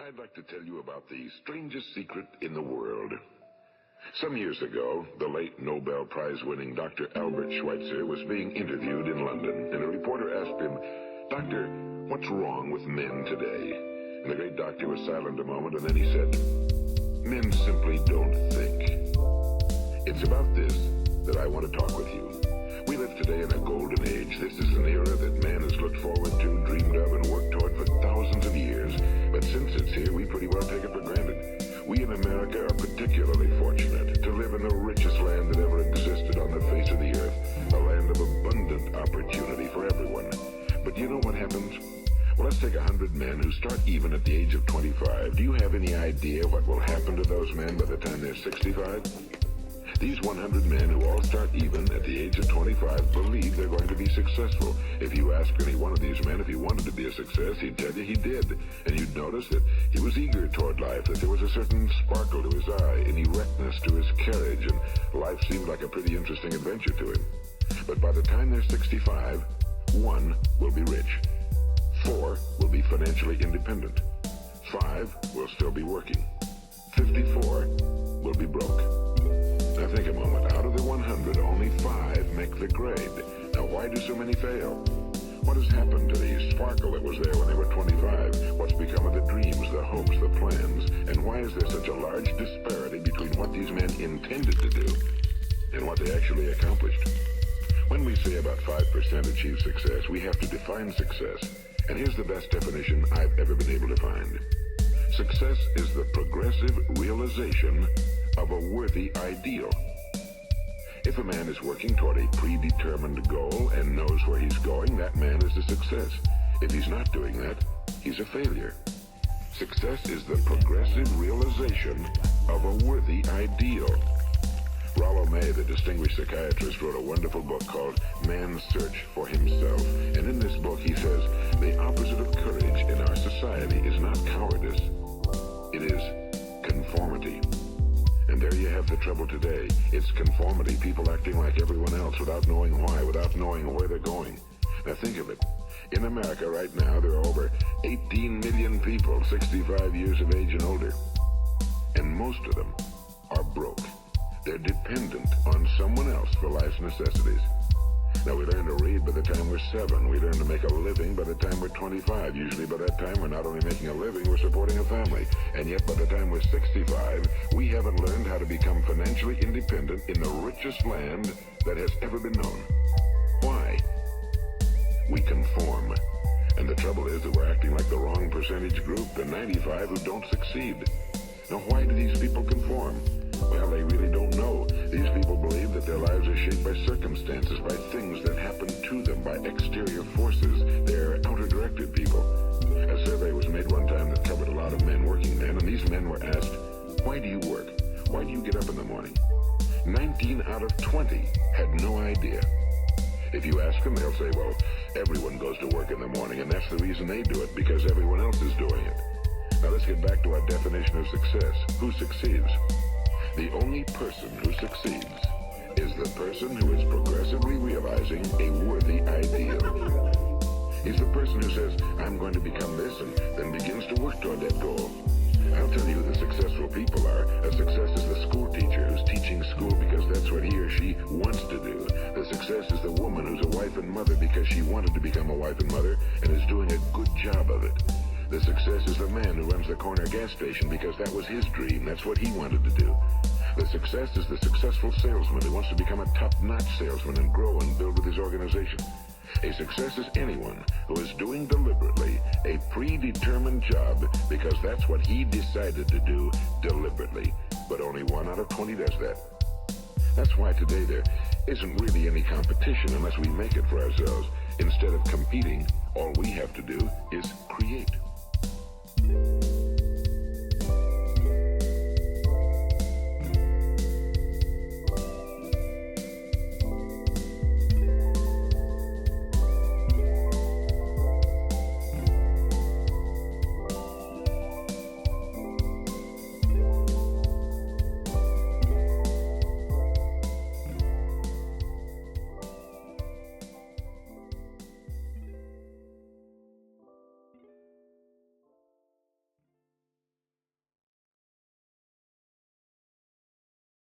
I'd like to tell you about the strangest secret in the world. Some years ago, the late Nobel Prize-winning Dr. Albert Schweitzer was being interviewed in London, and a reporter asked him, "Doctor, what's wrong with men today?" And the great doctor was silent a moment, and then he said, "Men simply don't think." It's about this that I want to talk with you. We live today in a golden age. This is an era that man has looked forward to, dreamed of, and worked toward for thousands of years. But since it's here, we pretty well take it for granted. We in America are particularly fortunate to live in the richest land that ever existed on the face of the earth, a land of abundant opportunity for everyone. But you know what happens? Well, let's take 100 men who start even at the age of 25. Do you have any idea what will happen to those men by the time they're 65? These 100 men who all start even at the age of 25 believe they're going to be successful. If you ask any one of these men if he wanted to be a success, he'd tell you he did. And you'd notice that he was eager toward life, that there was a certain sparkle to his eye, an erectness to his carriage, and life seemed like a pretty interesting adventure to him. But by the time they're 65, 1 will be rich. 4 will be financially independent. 5 will still be working. 54 will be broke. Now think a moment. Out of the 100, only 5 make the grade. Now why do so many fail? What has happened to the sparkle that was there when they were 25? What's become of the dreams, the hopes, the plans? And why is there such a large disparity between what these men intended to do and what they actually accomplished? When we say about 5% achieve success, we have to define success. And here's the best definition I've ever been able to find. Success is the progressive realization of a worthy ideal. If a man is working toward a predetermined goal and knows where he's going, that man is a success. If he's not doing that, he's a failure. Success is the progressive realization of a worthy ideal. Rollo May, the distinguished psychiatrist, wrote a wonderful book called Man's Search for Himself. And in this book he says, the opposite of courage in our society is not cowardice. It is conformity. And there you have the trouble today. It's conformity, people acting like everyone else without knowing why, without knowing where they're going. Now think of it. In America right now, there are over 18 million people 65 years of age and older. And most of them are broke. They're dependent on someone else for life's necessities. Now, we learn to read by the time we're 7. We learn to make a living by the time we're 25. Usually by that time, we're not only making a living, we're supporting a family. And yet, by the time we're 65, we haven't learned how to become financially independent in the richest land that has ever been known. Why? We conform. And the trouble is that we're acting like the wrong percentage group, the 95 who don't succeed. Now, why do these people conform? Well, they really don't know. These people believe that their lives are shaped by circumstances, by things that happen to them, by exterior forces. They're outer-directed people. A survey was made one time that covered a lot of men, working men, and these men were asked, "Why do you work? Why do you get up in the morning?" 19 out of 20 had no idea. If you ask them, they'll say, well, everyone goes to work in the morning, and that's the reason they do it, because everyone else is doing it. Now let's get back to our definition of success. Who succeeds? The only person who succeeds is the person who is progressively realizing a worthy ideal. He's the person who says, I'm going to become this, and then begins to work toward that goal. I'll tell you who the successful people are. A success is the school teacher who's teaching school because that's what he or she wants to do. The success is the woman who's a wife and mother because she wanted to become a wife and mother and is doing a good job of it. The success is the man who runs the corner gas station because that was his dream. That's what he wanted to do. The success is the successful salesman who wants to become a top-notch salesman and grow and build with his organization. A success is anyone who is doing deliberately a predetermined job because that's what he decided to do deliberately. But only 1 out of 20 does that. That's why today there isn't really any competition unless we make it for ourselves. Instead of competing, all we have to do is create.